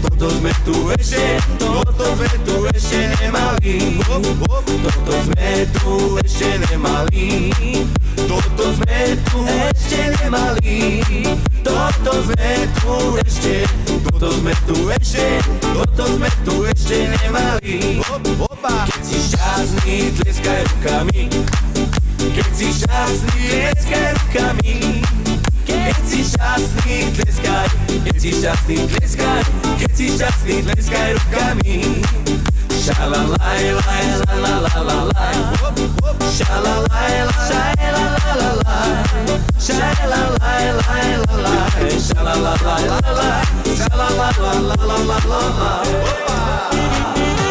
toto sme tu ešte, toto sme tu ešte nemali. Toto sme tu ešte nemali. Toto sme tu ešte nemali. Toto sme tu ešte, toto sme tu ešte, toto sme tu ešte nemali. Keď si šťastný, tleskaj rukami. Keď si šťastný, tleskaj rukami. Keď si šťastný, tleskaj. Keď si šťastný, tleskaj. Keď si šťastný, tleskaj rukami. Šalalaj, laj, la, la, la, la, la. Šalalaj, la, laj. Šalalaj, laj, la, laj. Šalalaj, la, laj. Šalalaj, la, la, la, la, la, la.